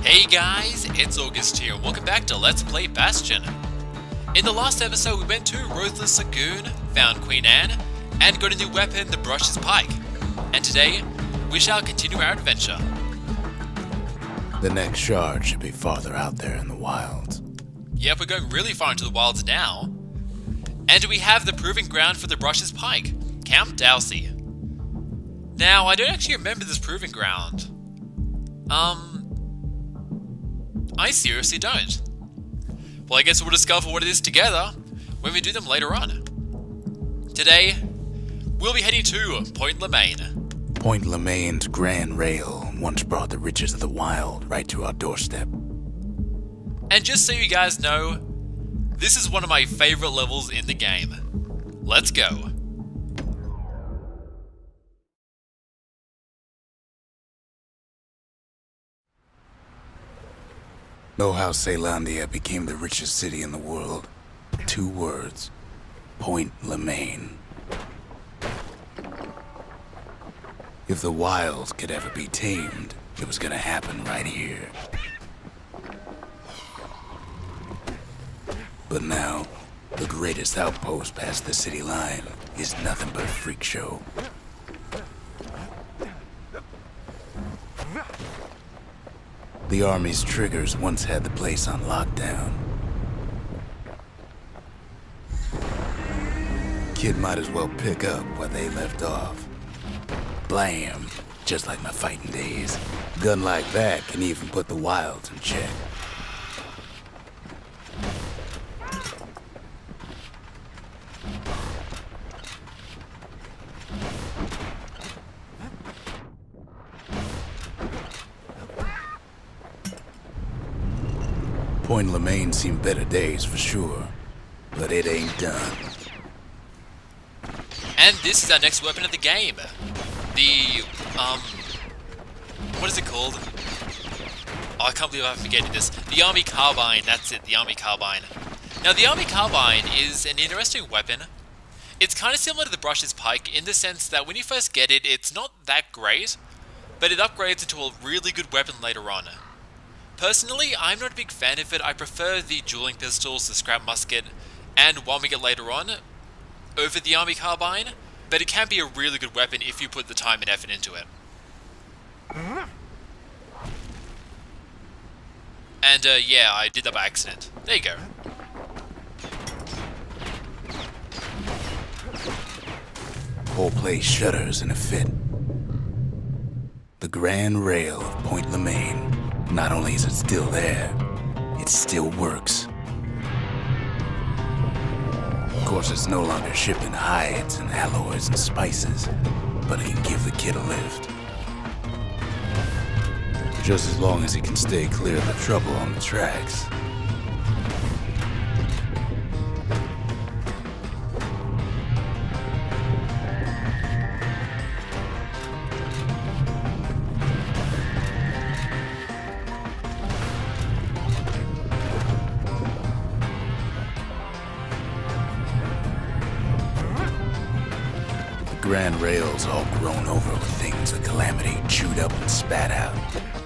Hey guys, it's August here, and welcome back to Let's Play Bastion. In the last episode we went to Ruthless Lagoon, found Queen Anne, and got a new weapon, the Brush's Pike. And today, we shall continue our adventure. The next shard should be farther out there in the wilds. Yep, we're going really far into the wilds now. And we have the proving ground for the Brush's Pike, Camp Dowsey. Now, I don't actually remember this proving ground. I seriously don't. Well, I guess we'll discover what it is together when we do them later on. Today, we'll be heading to Point Lemaign. Point Lemaign's grand rail once brought the riches of the wild right to our doorstep. And just so you guys know, this is one of my favorite levels in the game. Let's go. Know how Caelondia became the richest city in the world? 2 words. Point Lemaign. If the wilds could ever be tamed, it was gonna happen right here. But now, the greatest outpost past the city line is nothing but a freak show. The army's triggers once had the place on lockdown. Kid might as well pick up where they left off. Blam! Just like my fighting days. Gun like that can even put the wilds in check. Point Lemaign seen better days for sure, but it ain't done. And this is our next weapon of the game. The, what is it called? Oh, I can't believe I'm forgetting this. The Army Carbine, that's it, the Army Carbine. Now, the Army Carbine is an interesting weapon. It's kind of similar to the Brush's Pike in the sense that when you first get it, it's not that great, but it upgrades into a really good weapon later on. Personally, I'm not a big fan of it. I prefer the Dueling Pistols, the Scrap Musket, and one we get later on, over the Army Carbine, but it can be a really good weapon if you put the time and effort into it. And, yeah, I did that by accident. There you go. Whole place shudders in a fit. The grand rail of Point Lemaign. Not only is it still there, it still works. Of course, it's no longer shipping hides and alloys and spices, but it can give the kid a lift. Just as long as he can stay clear of the trouble on the tracks. Grand rails all grown over with things the Calamity chewed up and spat out.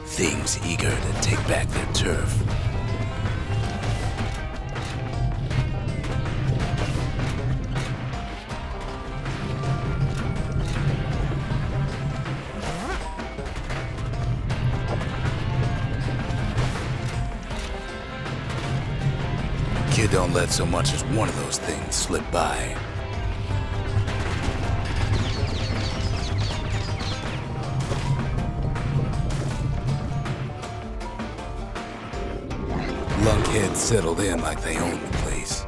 Things eager to take back their turf. Kid don't let so much as one of those things slip by. Lunkheads settled in like they own the place.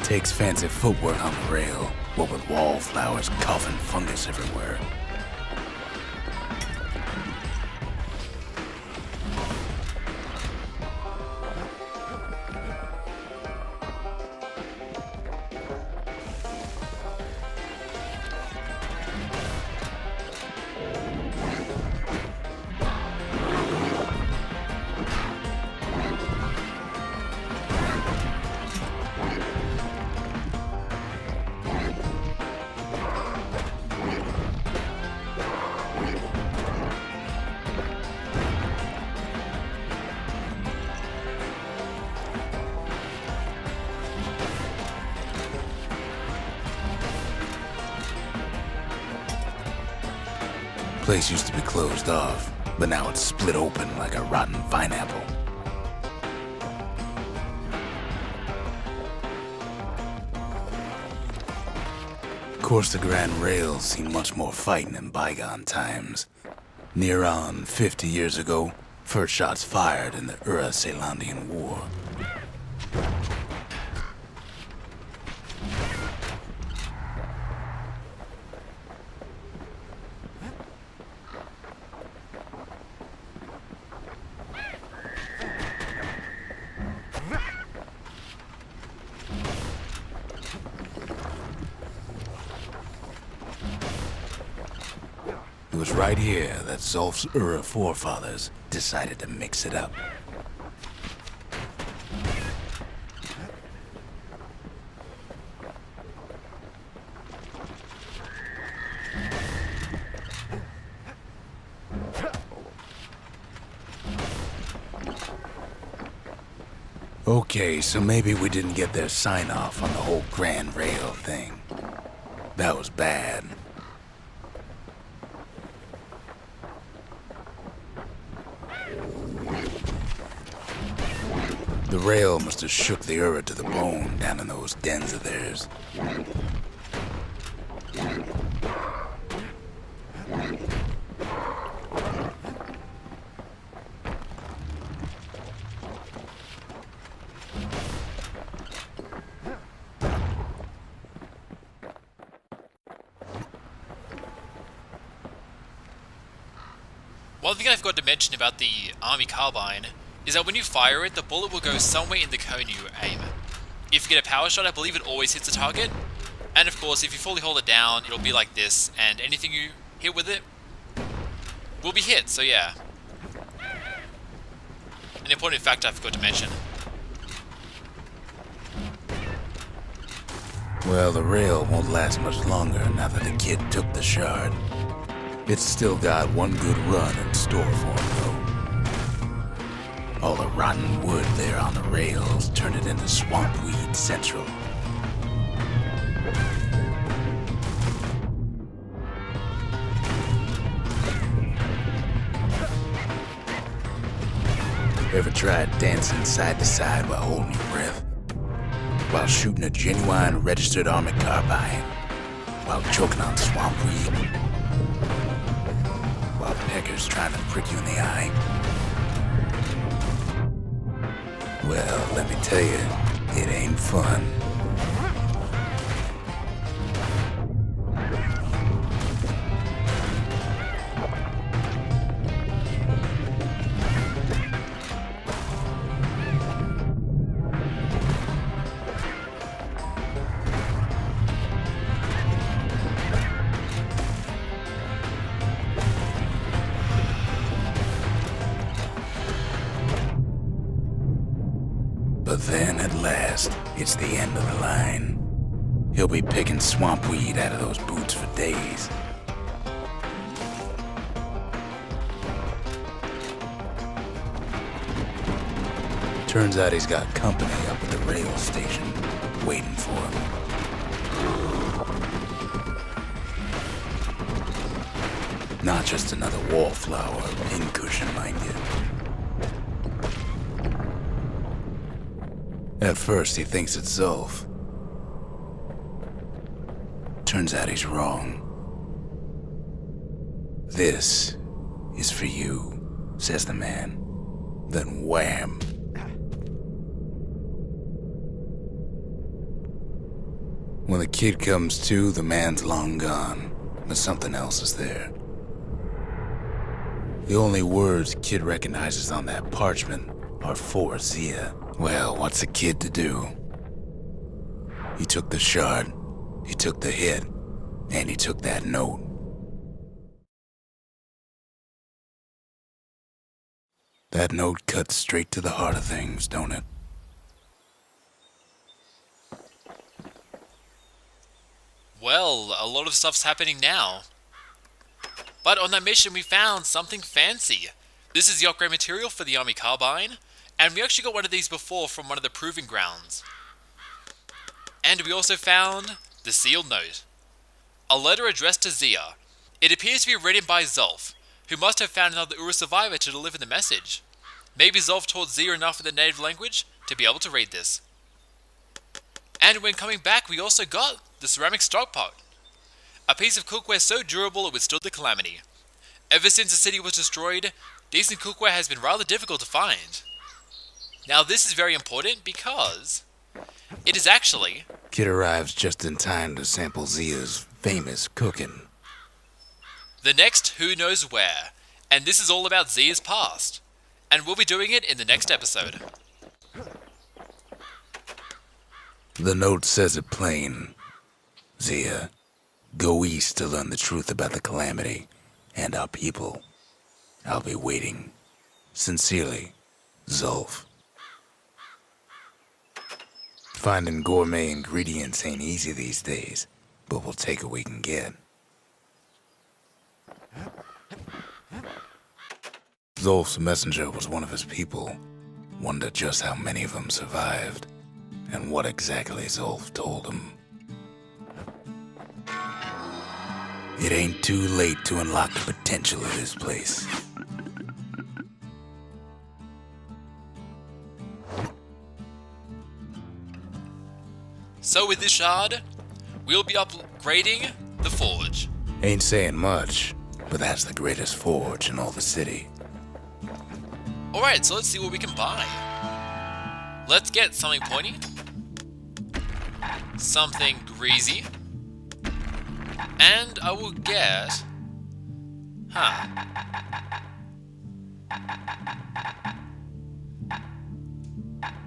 Takes fancy footwork on the rail, what with wallflowers coughing fungus everywhere. place used to be closed off, but now it's split open like a rotten pineapple. Of course, the Grand Rail's seen much more fighting in bygone times. Near on 50 years ago, first shots fired in the Caelondian War. It was right here that Zulf's forefathers decided to mix it up. Okay, so maybe we didn't get their sign-off on the whole Grand Rail thing. That was bad. The rail must have shook the Ura to the bone down in those dens of theirs. One thing I forgot to mention about the Army Carbine is that when you fire it, the bullet will go somewhere in the cone you aim. If you get a power shot, I believe it always hits the target. And of course, if you fully hold it down, it'll be like this, and anything you hit with it will be hit, so yeah. An important fact I forgot to mention. Well, the rail won't last much longer now that the kid took the shard. It's still got one good run in store for him, though. All the rotten wood there on the rails turned it into Swampweed Central. Ever tried dancing side to side while holding your breath? While shooting a genuine registered army carbine? While choking on swampweed? While peckers trying to prick you in the eye? Well, let me tell you, it ain't fun. But then, at last, it's the end of the line. He'll be picking swampweed out of those boots for days. Turns out he's got company up at the rail station, waiting for him. Not just another wallflower or pincushion, mind you. At first, he thinks it's Zulf. Turns out he's wrong. This is for you, says the man. Then wham! When the kid comes to, the man's long gone, but something else is there. The only words kid recognizes on that parchment are for Zia. Well, what's a kid to do? He took the shard, he took the hit, and he took that note. That note cuts straight to the heart of things, don't it? Well, a lot of stuff's happening now. But on that mission we found something fancy. This is the upgrade material for the Army Carbine, and we actually got one of these before from one of the proving grounds. And we also found the sealed note. A letter addressed to Zia. It appears to be written by Zolf, who must have found another Ura survivor to deliver the message. Maybe Zolf taught Zia enough of the native language to be able to read this. And when coming back, we also got the ceramic stockpot. A piece of cookware so durable it withstood the calamity. Ever since the city was destroyed, decent cookware has been rather difficult to find. Now this is very important because it is actually... Kid arrives just in time to sample Zia's famous cooking. The next Who Knows Where, and this is all about Zia's past. And we'll be doing it in the next episode. The note says it plain. Zia, go east to learn the truth about the calamity and our people. I'll be waiting. Sincerely, Zolf. Finding gourmet ingredients ain't easy these days, but we'll take what we can get. Zolf's messenger was one of his people. Wonder just how many of them survived, and what exactly Zolf told him. It ain't too late to unlock the potential of this place. So with this shard, we'll be upgrading the forge. Ain't saying much, but that's the greatest forge in all the city. Alright, so let's see what we can buy. Let's get something pointy. Something greasy. And I will get...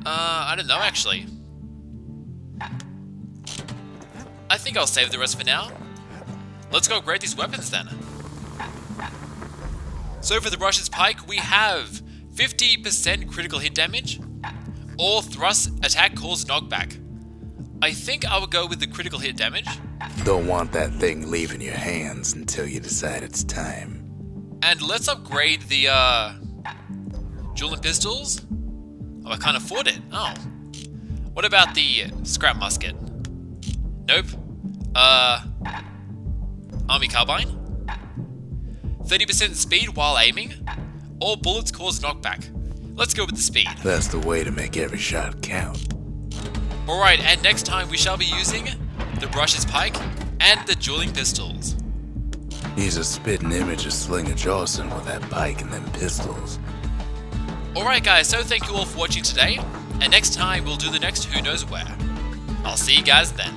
I don't know actually. I think I'll save the rest for now. Let's go upgrade these weapons then. So for the Russia's Pike, we have 50% critical hit damage. All thrust attack cause knockback. I think I will go with the critical hit damage. Don't want that thing leaving your hands until you decide it's time. And let's upgrade the Dueling Pistols. Oh, I can't afford it. Oh. What about the scrap musket? Nope. Army Carbine. 30% speed while aiming. All bullets cause knockback. Let's go with the speed. That's the way to make every shot count. Alright, and next time we shall be using the Brush's Pike and the Dueling Pistols. He's a spitting image of Slinger Jawson with that pike and them pistols. Alright guys, so thank you all for watching today, and next time we'll do the next Who Knows Where. I'll see you guys then.